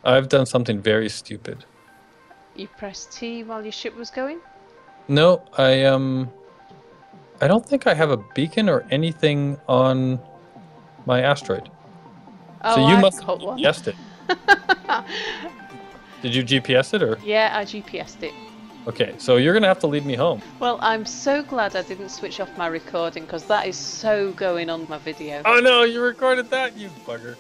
I've done something very stupid. You pressed T while your ship was going? No, I don't think I have a beacon or anything on my asteroid. So Oh, you I've must have got one. GPS'd it. Did you GPS it or? Yeah, I GPS'd it. Okay, so you're gonna have to lead me home. Well, I'm so glad I didn't switch off my recording because that is so going on my video. Oh no, you recorded that, you bugger.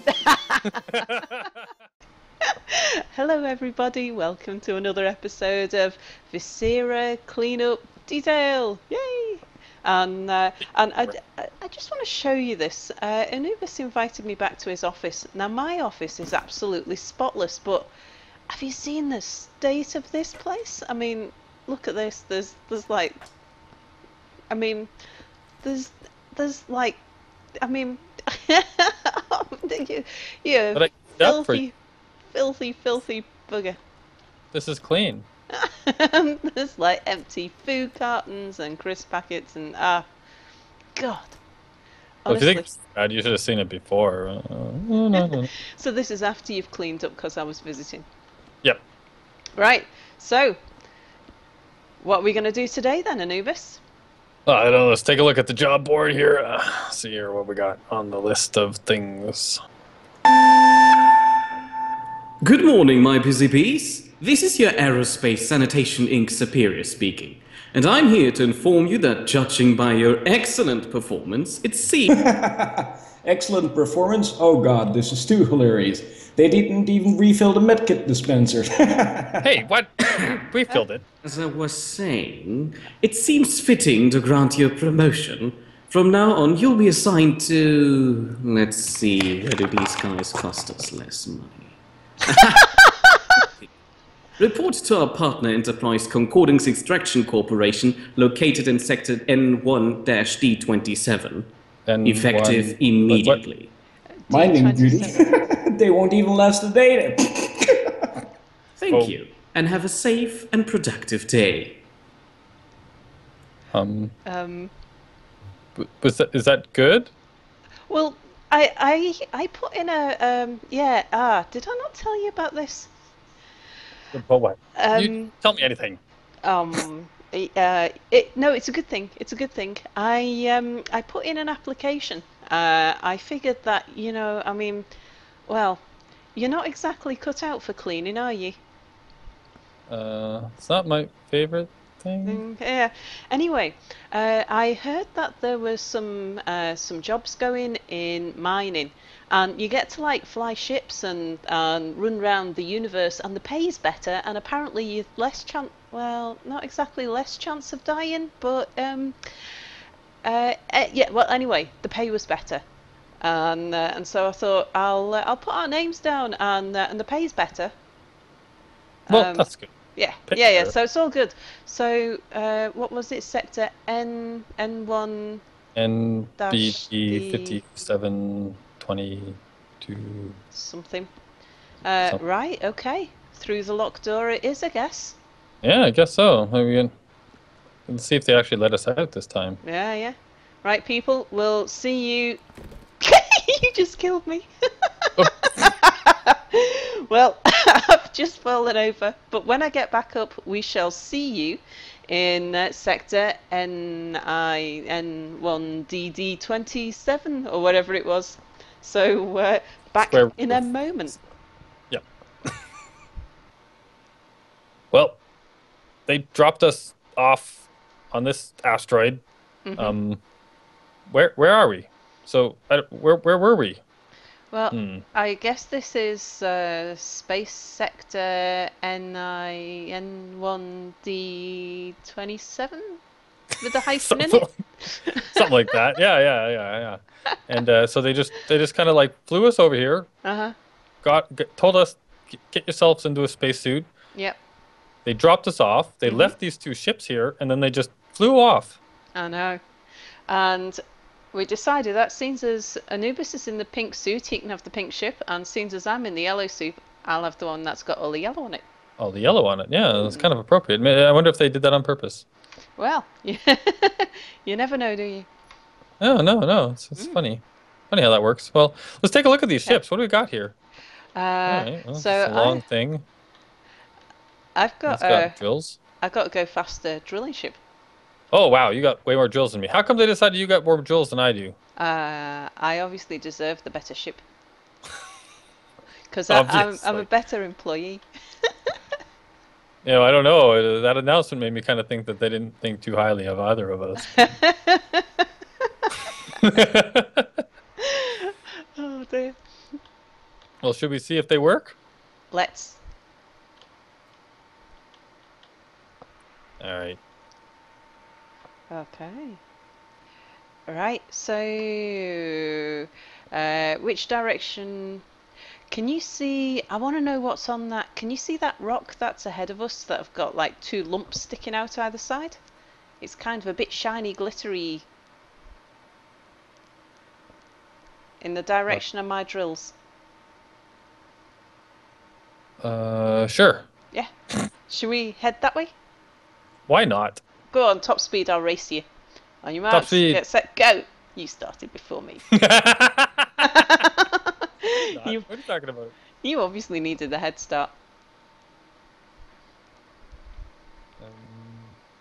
Hello everybody, welcome to another episode of Viscera Cleanup Detail. Yay! And I just want to show you this. Anubis invited me back to his office. Now my office is absolutely spotless, but have you seen the state of this place? I mean, look at this. There's like, I mean, there's like, I mean, you But I cleaned up for you. filthy bugger. This is clean. There's like empty food cartons and crisp packets and God, Well, if you think honestly. it's bad, you should have seen it before. No. So this is after you've cleaned up because I was visiting. Yep. Right. So, what are we going to do today then, Anubis? I don't know. Let's take a look at the job board here. See here what we got on the list of things. Good morning, my busy bees. This is your Aerospace Sanitation Inc. superior speaking, and I'm here to inform you that judging by your excellent performance, it seems... Excellent performance? Oh god, this is too hilarious. They didn't even refill the medkit dispenser. Hey, what? We filled it. As I was saying, it seems fitting to grant you a promotion. From now on, you'll be assigned to... Let's see, where do these guys cost us less money? Report to our partner enterprise Concordance Extraction Corporation, located in sector N1-D27. Effective immediately. Minding duty. They won't even last a day then. Thank you, and have a safe and productive day. Is that good? Well, I put in a yeah. Did I not tell you about this? But what? You tell me anything. No, it's a good thing. It's a good thing. I put in an application. I figured that, I mean, well, you're not exactly cut out for cleaning, are you? It's not my favorite thing. Yeah. Anyway, I heard that there was some jobs going in mining, and you get to like fly ships and run around the universe, and the pay's better, and apparently you've less chance. Well, not exactly less chance of dying, but yeah. Well, anyway, the pay was better, and so I thought I'll put our names down, and the pay's better. Well, that's good. Yeah, Pay yeah. better. So it's all good. So what was it? Sector N1 dash NBD D 5722. something. Something. Right. Okay. Through the locked door it is, I guess. Yeah, I guess so. Let's see if they actually let us out this time. Yeah, yeah. Right, people. We'll see you. You just killed me. Well, I've just fallen over, but when I get back up, we shall see you in sector N1DD27 or whatever it was. So back Square in a moment. Yep. Well, they dropped us off on this asteroid. Where are we? So where were we? Well, I guess this is space sector N1D27 with a hyphen in it. Something like that. Yeah. And so they just kind of like flew us over here. Told us get yourselves into a spacesuit. Yep, They dropped us off. They left these two ships here, and then they just flew off. I know. And we decided that since as Anubis is in the pink suit, he can have the pink ship, and since as I'm in the yellow suit, I'll have the one that's got all the yellow on it. Oh, the yellow on it. Yeah, that's kind of appropriate. I wonder if they did that on purpose. Well, you never know, do you? No. It's funny. Funny how that works. Well, let's take a look at these ships. What do we got here? right, well, it's So a long thing. I've got It's got drills. I've got to go faster drilling ship. Oh wow, you got way more drills than me. How come they decided you got more drills than I do? I obviously deserve the better ship because I'm a Obviously. better employee. I don't know. That announcement made me kind of think that they didn't think too highly of either of us. Oh dear. Well, should we see if they work? Let's. All right. Okay. Right. So, which direction? Can you see? I want to know what's on that. Can you see that rock that's ahead of us that have got like two lumps sticking out either side? It's kind of a bit shiny, glittery in the direction of my drills. Sure. Yeah. Should we head that way? Why not? Go on, top speed, I'll race you. On your Top marks, speed. get set, go! You started before me. Not. You, What are you talking about? you obviously needed the head start.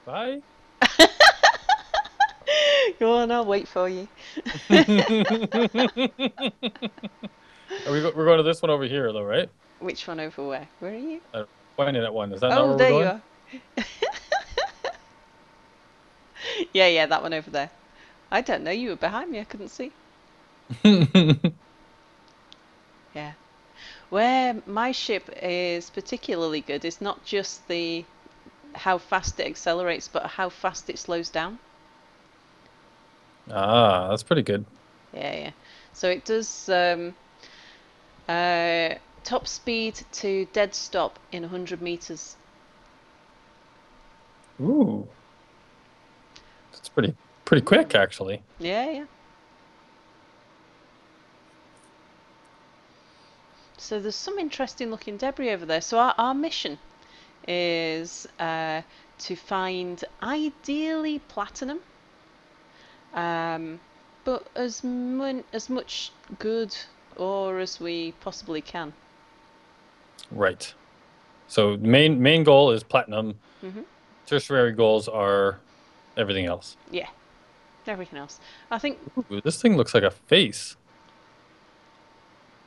Bye. Go on, I'll wait for you. We're going to this one over here, though, right? Which one over where? Where are you? Pointing at one. Is that not Oh, where we're there you going? are. Yeah, that one over there. I don't know, you were behind me, I couldn't see. Yeah. Where my ship is particularly good is not just the how fast it accelerates, but how fast it slows down. Ah, that's pretty good. Yeah, yeah. So it does top speed to dead stop in 100 meters. Ooh, that's pretty quick, actually. Yeah, yeah. So there's some interesting looking debris over there. So our mission is to find ideally platinum, but as much good ore as we possibly can. Right. So main goal is platinum. Hmm. Tertiary goals are everything else. Yeah, everything else. I think. Ooh, this thing looks like a face.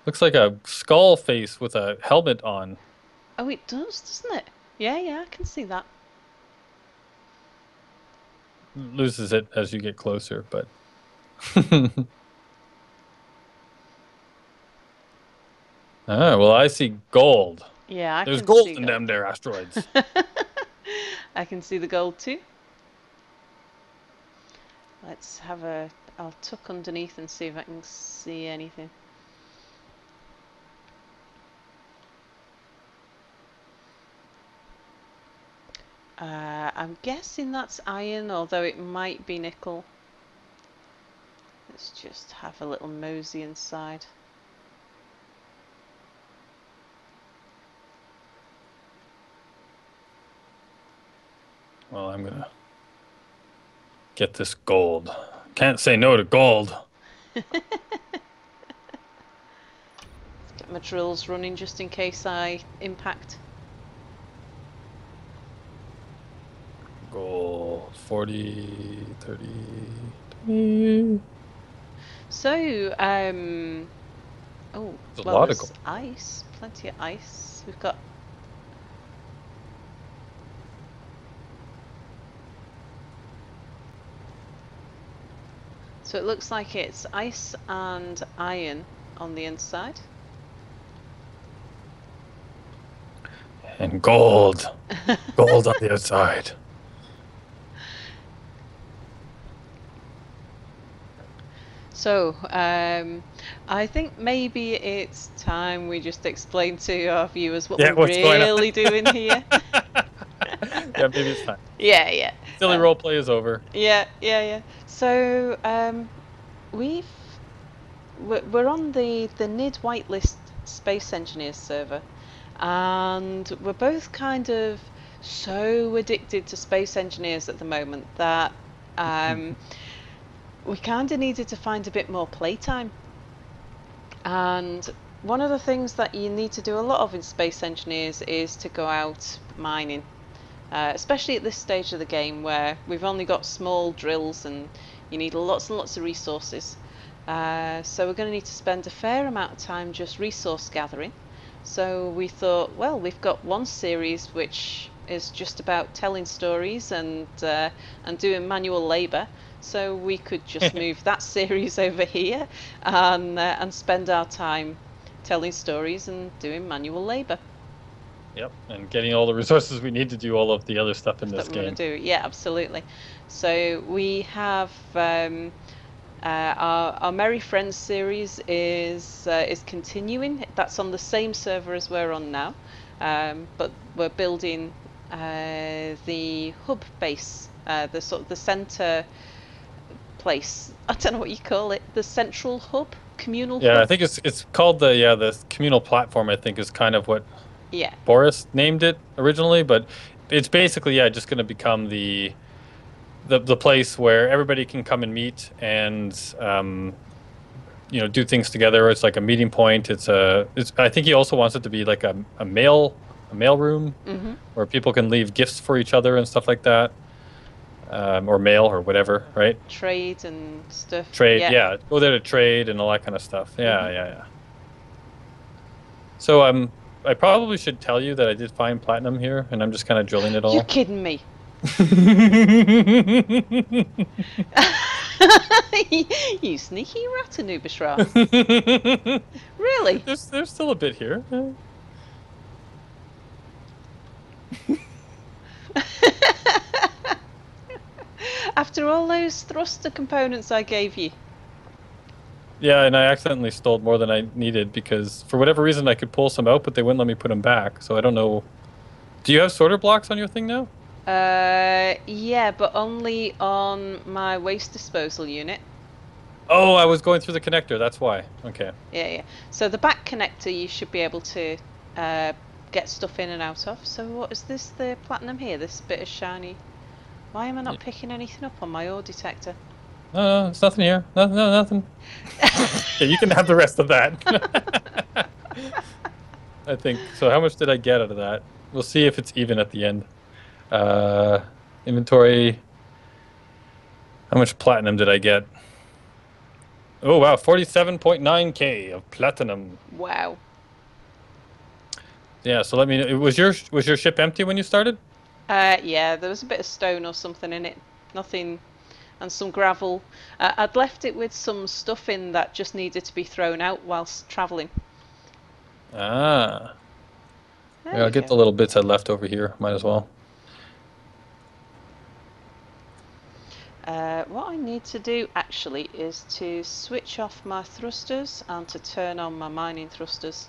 Looks like a skull face with a helmet on. Oh, it does, doesn't it? Yeah, yeah, I can see that. Loses it as you get closer, but ah, well, I see gold. Yeah, I There's can gold see in gold. them there asteroids. I can see the gold too. Let's have a. I'll tuck underneath and see if I can see anything. I'm guessing that's iron, although it might be nickel. Let's just have a little mosey inside. Well, I'm gonna get this gold. Can't say no to gold. Get my drills running just in case I impact. Gold, 40, 30, 20. So, oh, There's a well, lot of there's gold. ice, plenty of ice. We've got. So it looks like it's ice and iron on the inside. And gold. Gold on the outside. So, I think maybe it's time we just explain to our viewers what we're what's going on? really doing here. Yeah, maybe it's time. Yeah, yeah. Silly role play is over. Yeah, yeah, yeah. So, we're on the NID whitelist Space Engineers server, and we're both kind of so addicted to space engineers at the moment that we kind of needed to find a bit more playtime. And one of the things that you need to do a lot of in Space Engineers is to go out mining. Especially at this stage of the game where we've only got small drills and you need lots and lots of resources. So we're going to need to spend a fair amount of time just resource gathering. So we thought, well, we've got one series which is just about telling stories and doing manual labour. So we could just move that series over here and spend our time telling stories and doing manual labour. Yep, and getting all the resources we need to do all of the other stuff in this game. Yeah, absolutely. So we have our Merry Friends series is continuing. That's on the same server as we're on now, but we're building the hub base, the sort of the center place. I don't know what you call it. The central hub, communal. Yeah, hub? I think it's called the communal platform. I think is kind of what. Yeah. Boris named it originally, but it's basically just going to become the place where everybody can come and meet and do things together. It's like a meeting point. I think he also wants it to be like a mail room where people can leave gifts for each other and stuff like that, or mail or whatever, right? Trade and stuff. Trade, yeah. Go there to trade and all that kind of stuff. Yeah. So I probably should tell you that I did find platinum here, and I'm just kind of drilling it all. You're kidding me. You sneaky rat, AnubizRa. Really? There's still a bit here. After all those thruster components I gave you. Yeah, and I accidentally stole more than I needed because for whatever reason I could pull some out, but they wouldn't let me put them back. So I don't know. Do you have sorter blocks on your thing now? Yeah, but only on my waste disposal unit. Oh, I was going through the connector. That's why. Okay. Yeah. So the back connector you should be able to get stuff in and out of. So what is this? The platinum here? This bit of shiny. Why am I not picking anything up on my ore detector? No, it's nothing here. No, nothing. Yeah, you can have the rest of that. I think. So how much did I get out of that? We'll see if it's even at the end. Inventory. How much platinum did I get? Oh, wow. 47.9k of platinum. Wow. Yeah, so let me know. Was your ship empty when you started? Yeah, there was a bit of stone or something in it. Nothing... And some gravel. I'd left it with some stuff in that just needed to be thrown out whilst travelling. Ah. Yeah, I'll get the little bits I left over here. Might as well. What I need to do actually is to switch off my thrusters and to turn on my mining thrusters.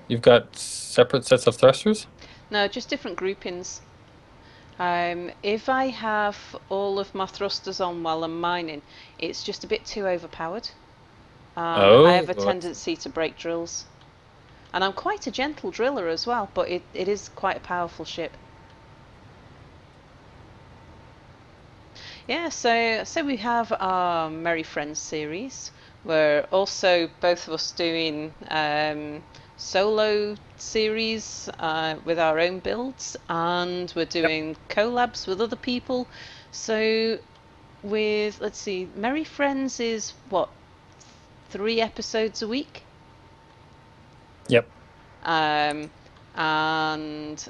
You've got separate sets of thrusters? No, just different groupings. If I have all of my thrusters on while I'm mining, it's just a bit too overpowered. I have a tendency to break drills. And I'm quite a gentle driller as well, but it is quite a powerful ship. Yeah, so we have our Merry Friends series. We're also both of us doing solo series with our own builds, and we're doing collabs with other people. So with, let's see, Merry Friends is what, 3 episodes a week? Yep. And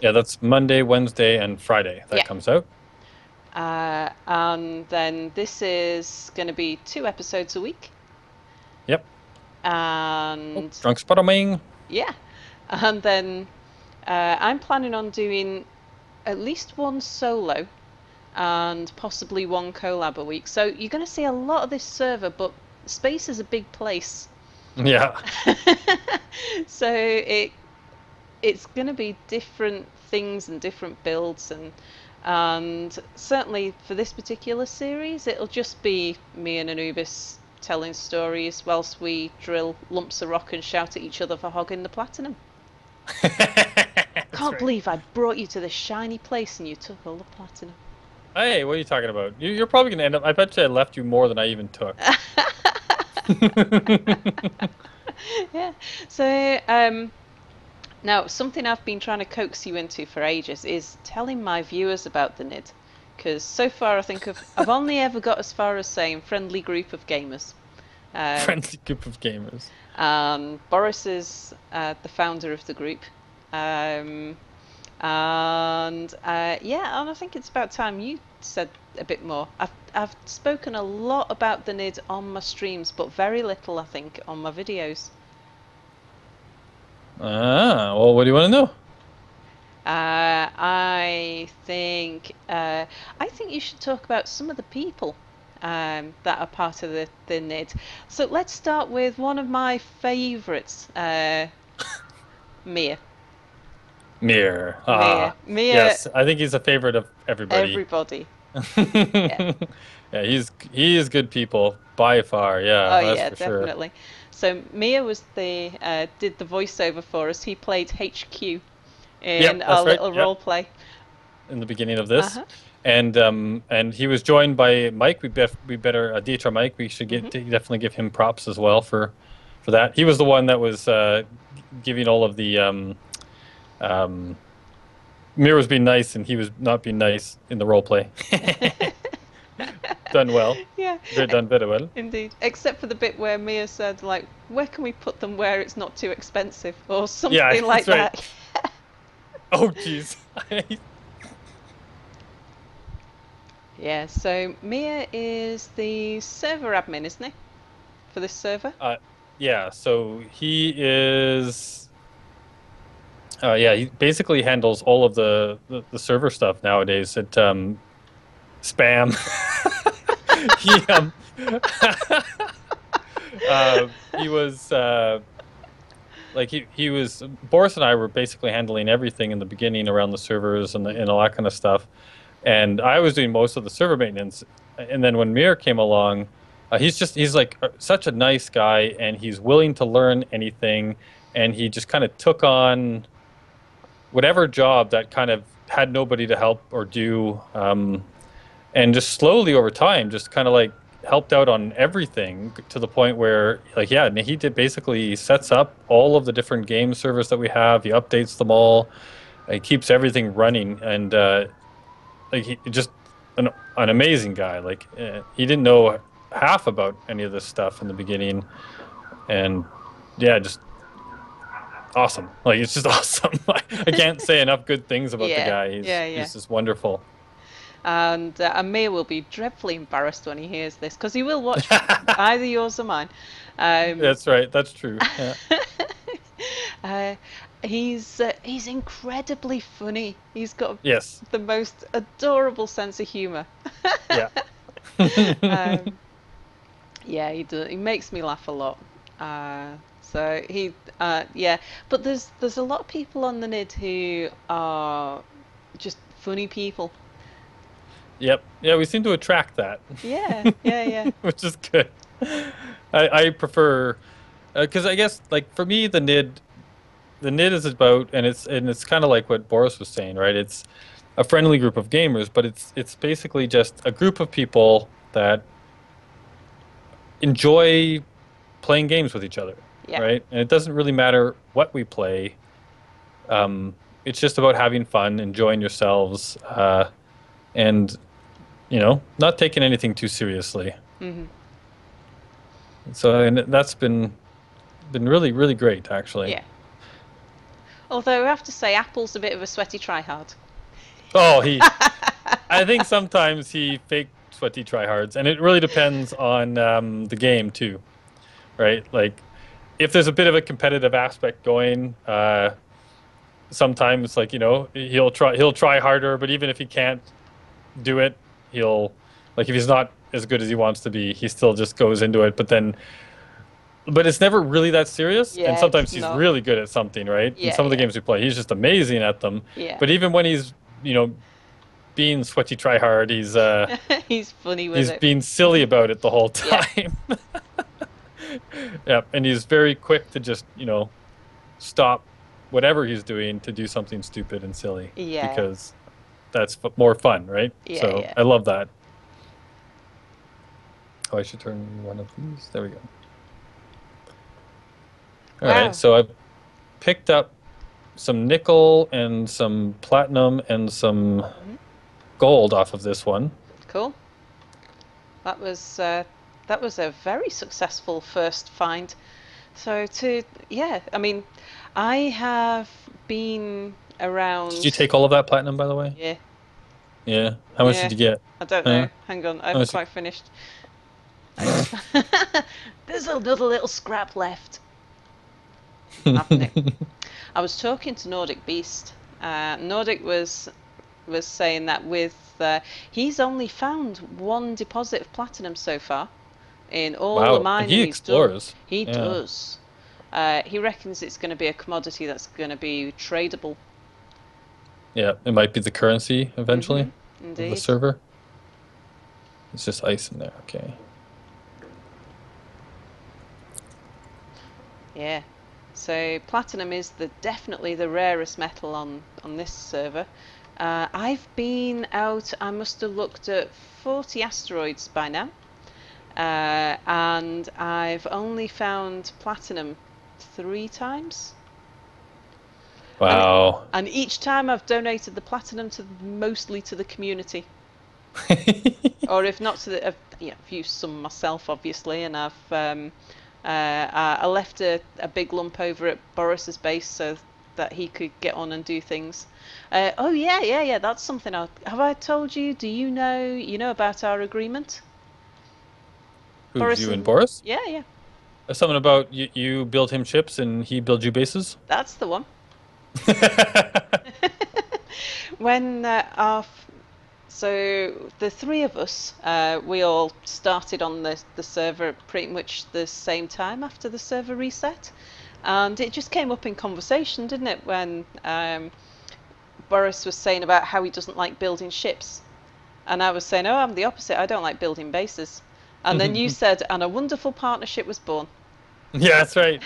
yeah, that's Monday, Wednesday, and Friday that comes out. And then this is going to be 2 episodes a week. Yep. And drunk spotting. Yeah, and then I'm planning on doing at least 1 solo and possibly 1 collab a week. So you're going to see a lot of this server, but space is a big place. Yeah. So it's going to be different things and different builds, and certainly for this particular series, it'll just be me and Anubis telling stories whilst we drill lumps of rock and shout at each other for hogging the platinum. Can't believe I brought you to this shiny place and you took all the platinum. Hey, what are you talking about? You're probably going to end up... I bet you I left you more than I even took. Yeah. So, now something I've been trying to coax you into for ages is telling my viewers about the NID, because so far I think I've only ever got as far as saying friendly group of gamers. Friendly group of gamers. Boris is the founder of the group. And yeah, and I think it's about time you said a bit more. I've spoken a lot about the NID on my streams, but very little, I think, on my videos. Well, what do you want to know? I think you should talk about some of the people that are part of the NID. So let's start with one of my favourites, Mia. Mir. Mia. Yes, I think he's a favorite of everybody. Everybody. Yeah. Yeah, he is good people by far. Yeah, Oh that's yeah, for sure. definitely. So Mia was did the voiceover for us. He played HQ in our little role play In the beginning of this. Uh-huh. And he was joined by Mike. We better DHR Mike. We should definitely give him props as well for that. He was the one that was giving all of the Mir was being nice, and he was not being nice in the role play. Done well. Yeah. They're done very well. Indeed. Except for the bit where Mia said, like, where can we put them where it's not too expensive? Or something like that. Right. Oh, jeez. Yeah, so Mia is the server admin, isn't he? For this server? Yeah, so he is... yeah, he basically handles all of the server stuff nowadays. It spam. He was like he was Boris and I were basically handling everything in the beginning around the servers and all that kind of stuff, and I was doing most of the server maintenance. And then when Mir came along, he's like such a nice guy, and he's willing to learn anything, and he just kind of took on whatever job that kind of had nobody to help or do, and just slowly over time just kind of like helped out on everything to the point where, like, yeah, he basically sets up all of the different game servers that we have. He updates them all. He keeps everything running, and like he just an amazing guy. Like he didn't know half about any of this stuff in the beginning, and yeah, just awesome. Like, it's just awesome. I can't say enough good things about the guy. He's just wonderful. And Mia will be dreadfully embarrassed when he hears this, because he will watch either yours or mine. That's right. That's true. Yeah. He's incredibly funny. He's got the most adorable sense of humour. Yeah. Yeah, he does. He makes me laugh a lot. So he, yeah. But there's a lot of people on the NID who are just funny people. Yep. Yeah, we seem to attract that. Yeah. Which is good. I prefer, because I guess, like, for me, the NID is about, and it's kind of like what Boris was saying, right? It's a friendly group of gamers, but it's basically just a group of people that enjoy playing games with each other, right? And it doesn't really matter what we play. It's just about having fun, enjoying yourselves, and not taking anything too seriously. Mm-hmm. So, and that's been really, really great, actually. Yeah. Although I have to say, Apple's a bit of a sweaty tryhard. Oh, I think sometimes he faked sweaty tryhards, and it really depends on the game too, right? Like, if there's a bit of a competitive aspect going, sometimes, like, he'll try harder, but even if he can't do it, he'll, like, if he's not as good as he wants to be, he still just goes into it. But it's never really that serious. Yeah, and sometimes he's really good at something, right? Yeah, in some of the games we play, he's just amazing at them. Yeah. But even when he's, being sweaty tryhard, he's he's funny with it. He's being silly about it the whole time. Yeah, and he's very quick to just, stop whatever he's doing to do something stupid and silly. Yeah. Because that's more fun, right? Yeah, so yeah. I love that. Oh, I should turn one of these. There we go. All Wow. right, so I picked up some nickel and some platinum and some gold off of this one. Cool. That was a very successful first find. So yeah, I mean, I have been around. Did you take all of that platinum, by the way? Yeah. Yeah. How much Yeah. did you get? I don't know. Hang on, I haven't quite finished. There's another little scrap left. Happening. I was talking to Nordic Beast. Nordic was saying that with he's only found one deposit of platinum so far in all the mining he he's done. explores. He does. He reckons it's going to be a commodity that's going to be tradable. Yeah, it might be the currency eventually of the Indeed. server. It's just ice in there. Okay. Yeah. So platinum is definitely the rarest metal on this server. I've been out, I must have looked at 40 asteroids by now. And I've only found platinum 3 times. Wow. And each time I've donated the platinum mostly to the community. Or if not to I've used some myself, obviously, and I left a big lump over at Boris's base so that he could get on and do things. Oh yeah, that's something. Have I told you? Do you know about our agreement? Who's Boris you and Boris? Yeah. Something about you build him ships and he builds you bases? That's the one. When so the 3 of us, we all started on the server pretty much the same time after the server reset, and it just came up in conversation, didn't it, when Boris was saying about how he doesn't like building ships, and I was saying, oh, I'm the opposite, I don't like building bases, and then you said, and a wonderful partnership was born. Yeah, that's right.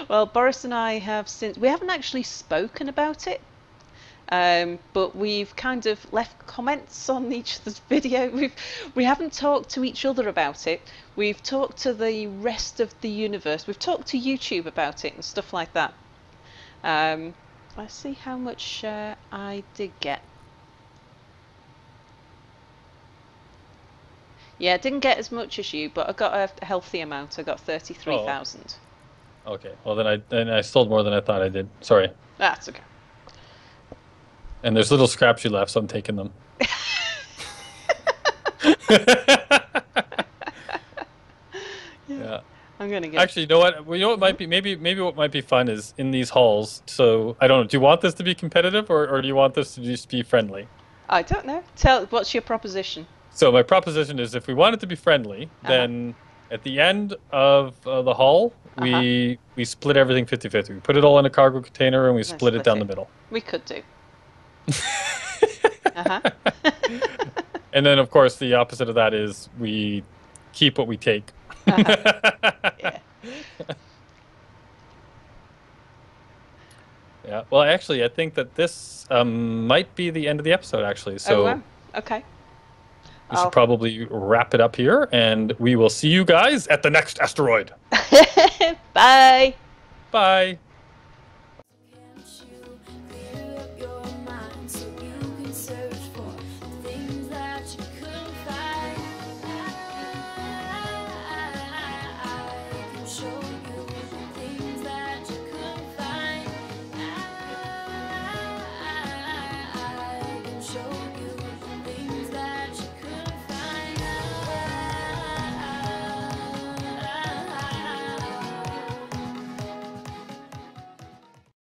Well, Boris and I we haven't actually spoken about it. But we've kind of left comments on each other's video. We haven't talked to each other about it. We've talked to the rest of the universe. We've talked to YouTube about it and stuff like that. Let's see how much I did get. Yeah, I didn't get as much as you, but I got a healthy amount. I got 33,000. Oh. Okay. Well, then I sold more than I thought I did. Sorry. That's okay. And there's little scraps you left, so I'm taking them. Yeah. I'm gonna get. Actually, you know what? Well, you know what might be maybe what might be fun is in these halls. So I don't know. Do you want this to be competitive or do you want this to just be friendly? I don't know. What's your proposition? So my proposition is, if we want it to be friendly, then at the end of the hull, we split everything 50-50. We put it all in a cargo container and we split it down the middle. We could do. And then, of course, the opposite of that is we keep what we take. Yeah. Yeah. Well, actually, I think that this might be the end of the episode, actually. So wow. Okay. we should probably wrap it up here, and we will see you guys at the next asteroid. Bye. Bye.